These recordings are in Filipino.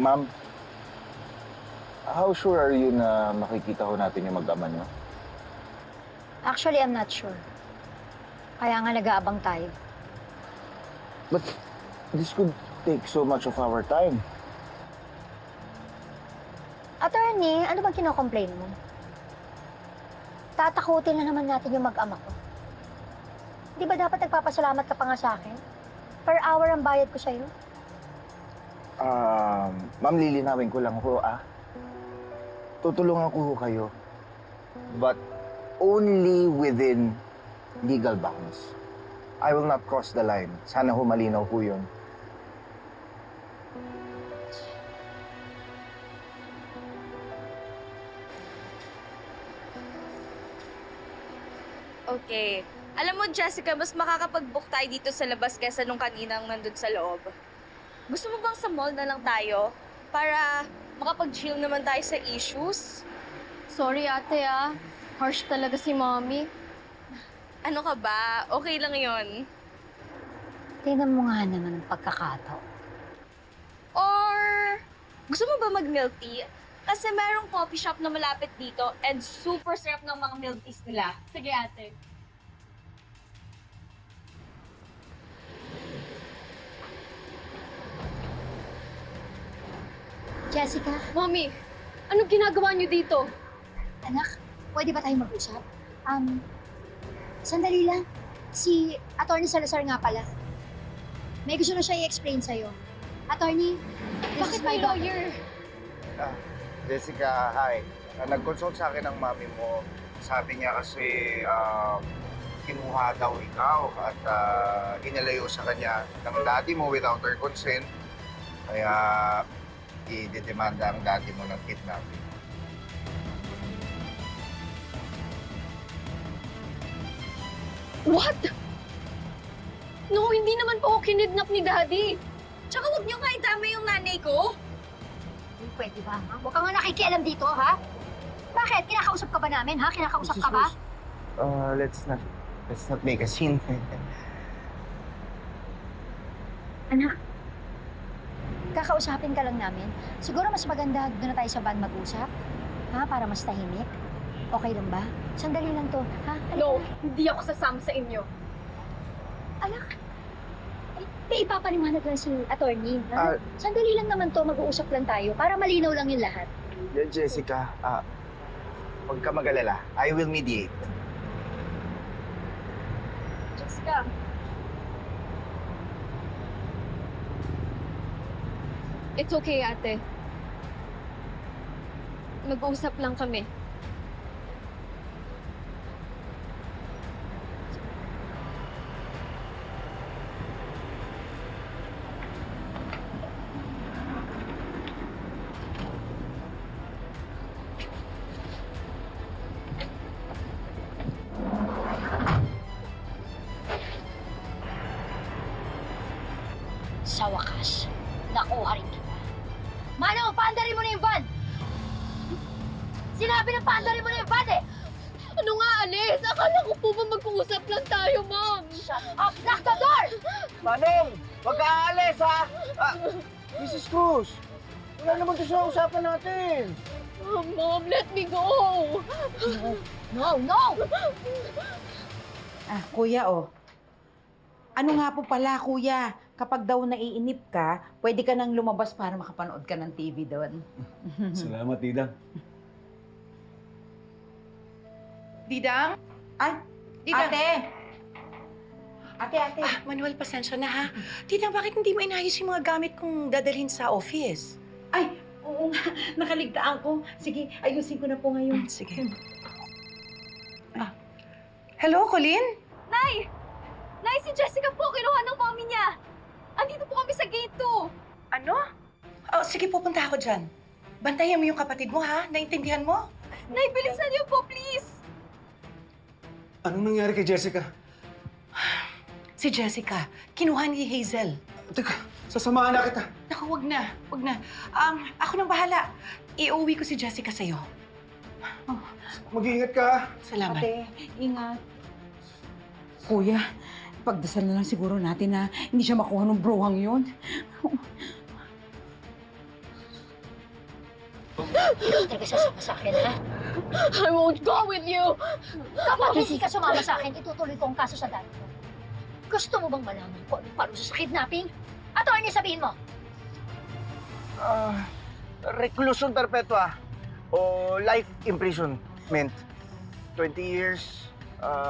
Ma'am, how sure are you na makikita ho natin yung mag-ama niyo? Actually, I'm not sure. Kaya nga nag-aabang tayo. But this could take so much of our time. Attorney, ano bang kino-complain mo? Tatakutin na naman natin yung mag-ama ko. Di ba dapat nagpapasalamat ka pa nga sa akin? Per hour ang bayad ko sa'yo. Ma'am, lilinawin ko lang ho, Tutulungan ko ho kayo. But only within legal bounds. I will not cross the line. Sana ho malinaw ho yun. Okay. Alam mo, Jessica, mas makakapag-book tayo dito sa labas kesa nung kaninang nandun sa loob. Gusto mo bang sa mall na lang tayo? Para makapag-chill naman tayo sa issues? Sorry ate harsh talaga si mommy. Ano ka ba? Okay lang yon. Tingnan mo nga naman ang pagkakataon. Or gusto mo ba mag-milk tea? Kasi merong coffee shop na malapit dito and super sarap ng mga milk teas nila. Sige ate. Jessica, Mommy, anong ginagawa niyo dito? anak, pwede ba tayo mag-usap? Sandali lang. Si Attorney Salazar nga pala. May gusto na siya i-explain sa'yo. Attorney, this Bakit is my may daughter. lawyer? Jessica, hi. Nag-consult sa akin ng mami mo. Sabi niya kasi kinuha daw ikaw at inalayo sa kanya ng daddy mo without her consent. Kaya i-demanda ang daddy mo ng kidnapping. What? No, hindi naman po ako kinidnap ni Daddy. Tsaka huwag niyo nga itama yung nanay ko. Pwede ba, ha? Huwag ka nga nakikialam dito, ha? Bakit? Kinakausap ka ba namin, ha? Kinakausap ka ba? Let's not make a scene. Anak, kakausapin ka lang namin. Siguro mas maganda doon na tayo sa van mag-usap. Ha? Para mas tahimik. Okay lang ba? Sandali lang to, ha? Halika No, na. hindi ako sasama sa inyo. Anak, may ipapaliwanag lang si attorney, ha? Sandali lang naman to, mag-uusap lang tayo para malinaw lang yung lahat. Jessica, huwag ka mag-alala. I will mediate. Jessica. It's okay, ate. Mag-uusap lang kami. Sa wakas, nakuha rin kita. Mano, paandarin mo na yung van! Sinabi na paandarin mo na yung van, eh! Ano nga, Alice? Akala ko po ba mag-uusap lang tayo, Mom? Shut up! Lock the door! Manong! Huwag ka aalis, ha? Mrs. Cruz! Wala naman ito sa usapan natin. Oh, Mom, let me go! No, no! Kuya, Ano nga po pala, kuya? Kapag daw naiinip ka, pwede ka nang lumabas para makapanood ka ng TV doon. Salamat, Didang. Didang? Ay, Didang. Ate! Manuel, pasensya na ha. Didang, bakit hindi mo inayos yung mga gamit kong dadalhin sa office? Ay, oo nga, nakaligtaan ko. Sige, ayusin ko na po ngayon. Sige. Hello, Colleen? Nay! Nay, si Jessica po, kinuha ng mommy niya. Andito po kami sa gate 2. Ano? Oh, sige, pupunta ako dyan. Bantayan mo yung kapatid mo, ha? Naintindihan mo? Nay, bilisan niyo po, please. Anong nangyari kay Jessica? Si Jessica, kinuha ni Hazel. Teka, sasamahan na kita. Naku, wag na. Wag na. Ako nang bahala. Iuwi ko si Jessica sa'yo. Mag-iingat ka. Salamat. Ate, ingat. Kuya, pagdasal na lang siguro natin na hindi siya makuha ng bruhang yun. Hindi ka talaga sasama sa akin, ha? I won't go with you! Kapag hindi ka sumama sa akin, itutuloy ko ang kaso sa dad mo. Gusto mo bang malaman ko anong parusa sa kidnapping? Attorney, sabihin mo. Reclusion perpetua o life imprisonment. 20 years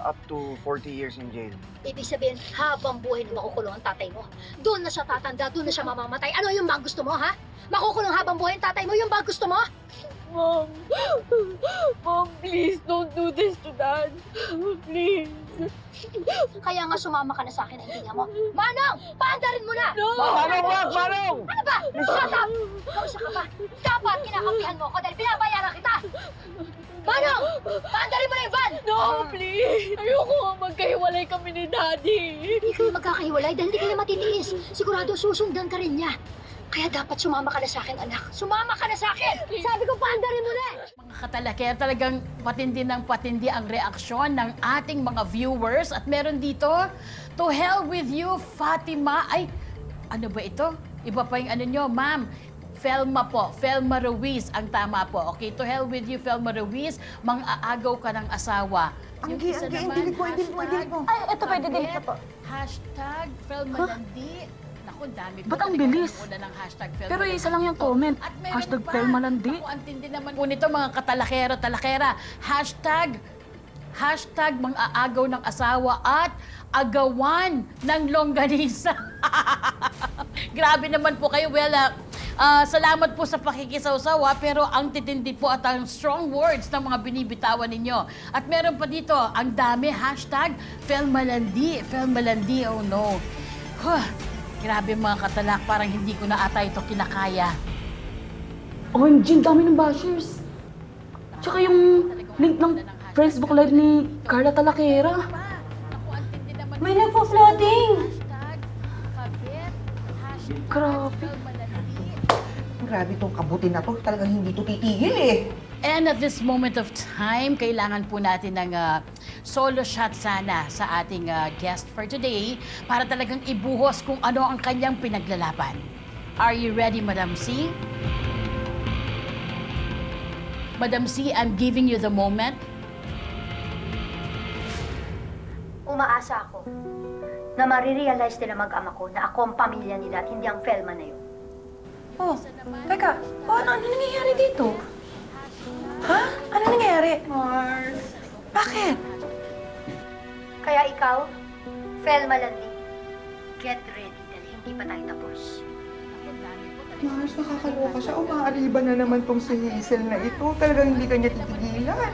up to 40 years in jail. Ibig sabihin, habang buhay na makukulong ang tatay mo. Doon na siya tatanda, doon na siya mamamatay. Ano yung ba gusto mo, ha? Makukulong habang buhay ang tatay mo, yung ba gusto mo? Mom! Mom, please don't do this to Dad. Please. Kaya nga sumama ka na sa akin, naintindihan mo. Manong! Paandarin mo na! No! Manong, wag! Manong! Ano ba? Shut up! Kausa ka ba? Dapat kinakampihan mo ako dahil binabayaran kita! Manong! Paandarin mo na yung van! No, please! Ayoko nga magkahiwalay kami ni Daddy. Hindi kayo magkakahiwalay dahil hindi kayo matitiis. Sigurado susundan ka rin niya. Kaya dapat sumama ka na sa akin, anak. Sumama ka na sa akin! Sabi ko, paandarin mo na! Mga katalakaya, talagang patindi ng patindi ang reaksyon ng ating mga viewers. At meron dito, to hell with you, Fatima. Ay, ano ba ito? Iba pa yung ano nyo, ma'am. Felma po, Felma Ruiz ang tama po. Okay, to hell with you, Felma Ruiz. Mang-aagaw ka ng asawa. Yung isa naman, Ay, ito pwede delete na po. Hashtag Felma Landi. Naku, dami po. Ba't ang talaga bilis? yung una ng hashtag Felma Pero isa Landi lang yung po. comment. At meron Hashtag pa. Felma Landi. Naku, ang tindi naman po nito mga katalakera. Hashtag mang-aagaw ng asawa at agawan ng longganisa. Grabe naman po kayo. Well, salamat po sa pakikisawsawa, pero ang titindi po at ang strong words ng mga binibitawan ninyo. At meron pa dito, ang dami, hashtag Felmalandi, oh no. Huh, grabe mga katalak, parang hindi ko na ata ito kinakaya. OMG, ang dami ng bashers. Tsaka yung link ng Facebook Live ni Carla Talakera. May nagpo-flooding! Grabe. Grabe tong kabuti na to. Talagang hindi to titigil eh. And at this moment of time, kailangan po natin ng solo shot sana sa ating guest for today para talagang ibuhos kung ano ang kanyang pinaglalaban. Are you ready, Madam C? Madam C, I'm giving you the moment. Umaasa ako na marirealize din ang mag-ama ko na ako ang pamilya nila at hindi ang Felma na yun. Oh, teka. Ano nangyayari dito? Ha? Ano nangyayari? Mars. Bakit? Kaya ikaw, Felma Landi, get ready dahil hindi pa tayo tapos. Mars, nakakaloka siya. Umaariba na naman tong si Hazel na ito. Talagang hindi kanya titigilan.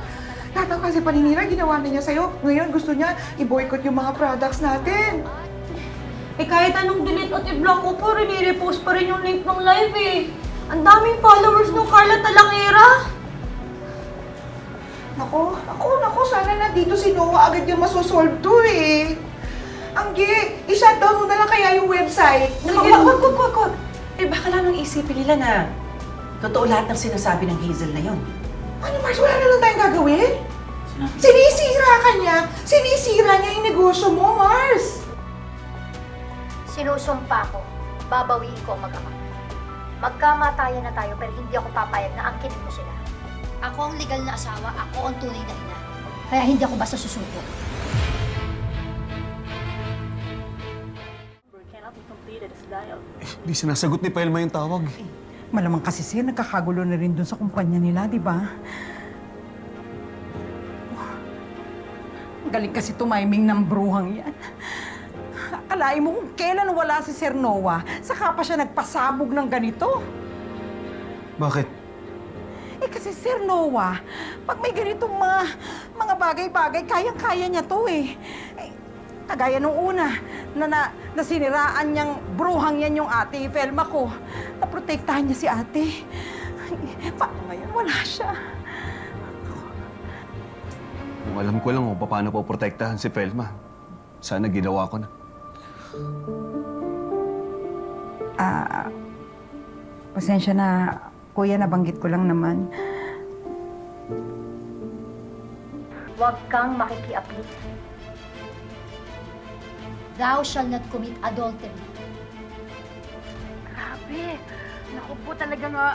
Lahat ng kasi paninira, ginawa na niya sa'yo. Ngayon, gusto niya i-boycott yung mga products natin. Eh kahit anong delete at i-block ko po, rini-repost pa rin yung link ng live eh. Ang daming followers ng Carla Talakera. Naku, sana na dito si Noah agad yung masosolve to eh. Anggi, i-shutdown mo na lang kaya yung website. Wag. Eh baka lang nang isipin nila na totoo lahat ng sinasabi ng Hazel na yon. Ano, Mars? Wala na lang tayong gagawin? Sinisira ka niya. Sinisira niya yung negosyo mo, Mars. Sinusumpa ko, babawiin ko ang mag-ama. Magkamatayan na tayo pero hindi ako papayag na angkinin mo sila. Ako ang legal na asawa, ako ang tunay na ina. Kaya hindi ako basta susuko. Di sinasagot ni Pelma yung tawag. Malamang kasi sir, nagkakagulo na rin dun sa kumpanya nila, di ba? Ang galing kasi tumiming ng bruhang yan. Akalain mo kung kailan wala si Sir Noah, saka pa siya nagpasabog ng ganito. Bakit? Eh kasi Sir Noah, pag may ganitong mga bagay-bagay, kayang-kaya niya to eh. Kagaya nung una, na siniraan niyang bruhang yan yung ate, Felma ko. Naprotektahan niya si ate. Paano ngayon? Wala siya. Kung alam ko lang kung paano po protektahan si Felma, sana ginawa ko na. Pasensya na, kuya, nabanggit ko lang naman. Huwag kang makikiapit. Thou shall not commit adultery. Grabe. Naku po talaga nga,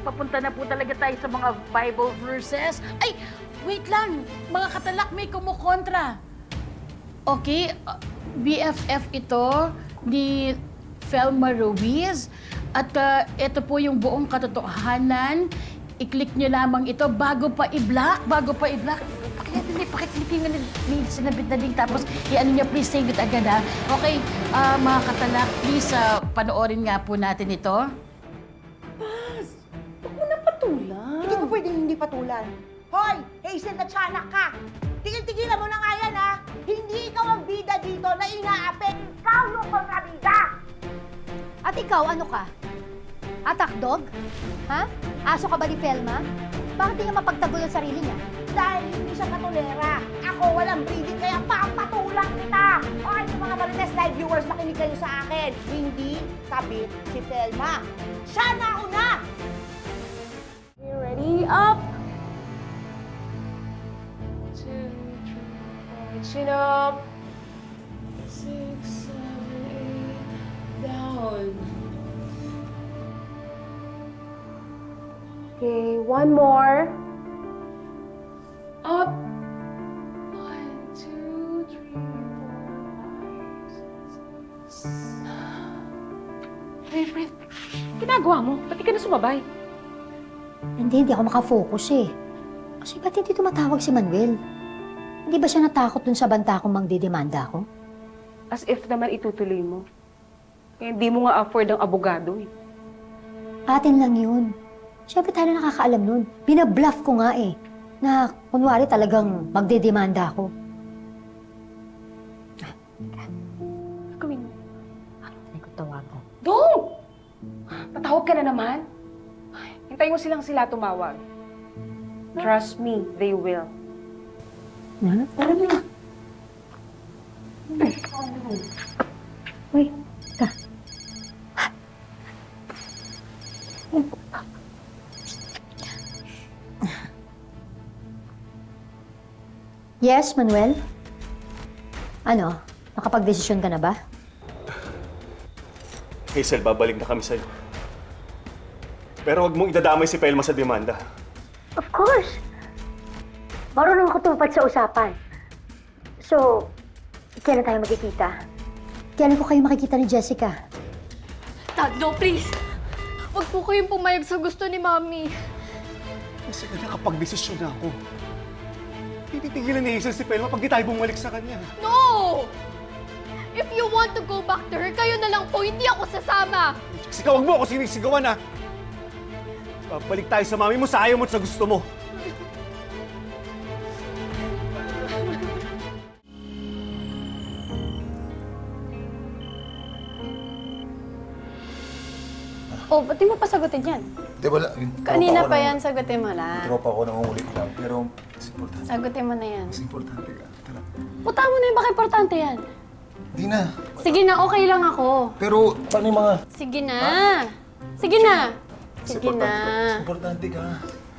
papunta na po talaga tayo sa mga Bible verses. Ay, wait lang. Mga katalak, may kumukontra. Okay, BFF ito ni Felma Ruiz. At ito po yung buong katotohanan. I-click nyo lamang ito bago pa i-block. Pakiclicking na ni sinabit na link. Tapos i-ano nyo, please save it agad ha. Okay, mga katalak, please panoorin nga po natin ito. Hindi ko pwedeng hindi patulan. Hoy! Hazel na tiyanak ka! Tigil-tigilan mo na nga yan, ha? Hindi ikaw ang bida dito na inaapit. Ikaw yung kontrabida! At ikaw, ano ka? Attack dog? Ha? Aso ka ba ni Felma? Bakit di niya mapagtanggol ang sarili niya? Dahil hindi siya katulera. Ako walang breeding, kaya papatulan kita! Okay, sa mga Marites Live viewers, makinig kayo sa akin. Hindi kabit si Felma. Siya na una! You ready? Up! 2, 3, 4, chin up. 6, 7, 8, down. Okay, one more. Up. 1, 2, 3, 4, 5, 6. Hey, friend. Ginagawa mo? Ba't di ka na sumabay? Hindi ako makafocus eh. Kasi ba't hindi tumatawag si Manuel? Hindi ba siya natakot dun sa banta kung magdidemanda ako? As if naman itutuloy mo. Eh, hindi mo nga afford ang abogado eh. Atin lang yun. Siyempre tayo na nakakaalam nun. Binabluff ko nga eh. Na kunwari talagang magdidemanda ako. Gawin mo. Hindi ko tawagan. Don't! Patawag ka na naman. Hintayin mo sila tumawag. Trust me, they will. Ano? Tara na. Uy, ka. Yes, Manuel? Ano? Nakapag-desisyon ka na ba? Hazel, babalik na kami sa'yo. Pero huwag mong idadamay si Felma sa demanda. Of course! Marunong ako tupad sa usapan. So, kailan tayo magkikita? Kailan ko kayo makikita ni Jessica? Dad, no, please. Huwag po kayong pumayag sa gusto ni Mami. Kasi nakapag-desisyon na ako. Titigilan ni Hazel si Felma pag di tayo bumalik sa kanya. No! If you want to go back to her, kayo na lang po. Hindi ako sasama. Jessica, huwag mo ako sinisigawan, ha? Babalik tayo sa mami mo, sa ayaw mo at sa gusto mo. Oh, ba't di mo pa sagutin yan? Di wala. Kanina pa yan, sagutin mo lang. Tropa ko nangungulit lang, pero mas importante. Sagutin mo na yan. Mas importante ka. Tara. Puta mo na yung baka importante yan. Di na. Sige na, okay lang ako. Pero, paano yung mga... Sige na. Sige na. Sige na. Mas importante ka.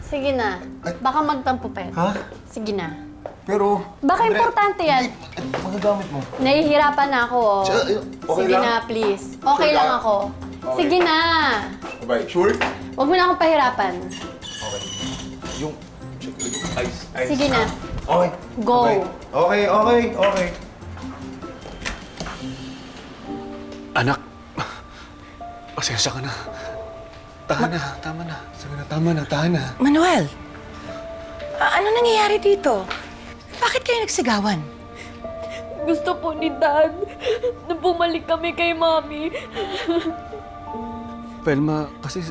Sige na. Baka magtampo pa yan. Ha? Sige na. Pero... Baka importante yan. Mga gamit mo. Nahihirapan na ako, oh. Okay Sige lang? na, please. Okay Sure lang ka? ako. Okay. Sige na. Okay, sure? Huwag mo na akong pahirapan. Okay. Yung... Ice. Sige na. Okay. Go. Okay. Anak, pasensya ka na. Tama na. Sige na, tama na, tahan na. Manuel, ano nangyayari dito? Bakit kayo nagsigawan? Gusto po ni Dad na bumalik kami kay Mami. Felma, kasi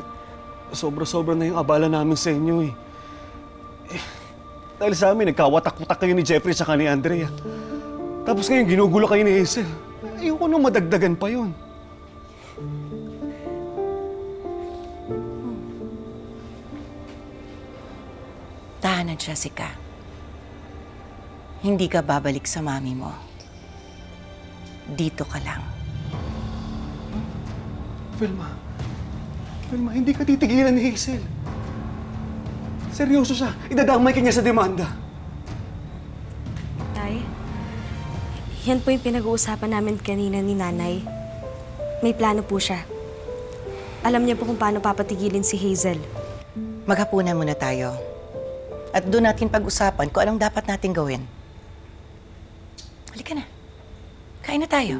sobra-sobra na yung abala namin sa inyo eh. Dahil sa amin, nagkawatak-watak kayo ni Jeffrey at ni Andrea. Tapos ngayon, ginugulo kayo ni Hazel. Ayoko nang madagdagan pa yun. Tahanan, Jessica. Hindi ka babalik sa mami mo. Dito ka lang. Felma, hindi ka titigilan ni Hazel. Seryoso siya. Idadamay ka niya sa demanda. Tay, yan po yung pinag-uusapan namin kanina ni Nanay. May plano po siya. alam niya po kung paano papatigilin si Hazel. Maghapunan muna tayo. At doon natin pag-usapan kung anong dapat natin gawin. Halika na. Kain na tayo.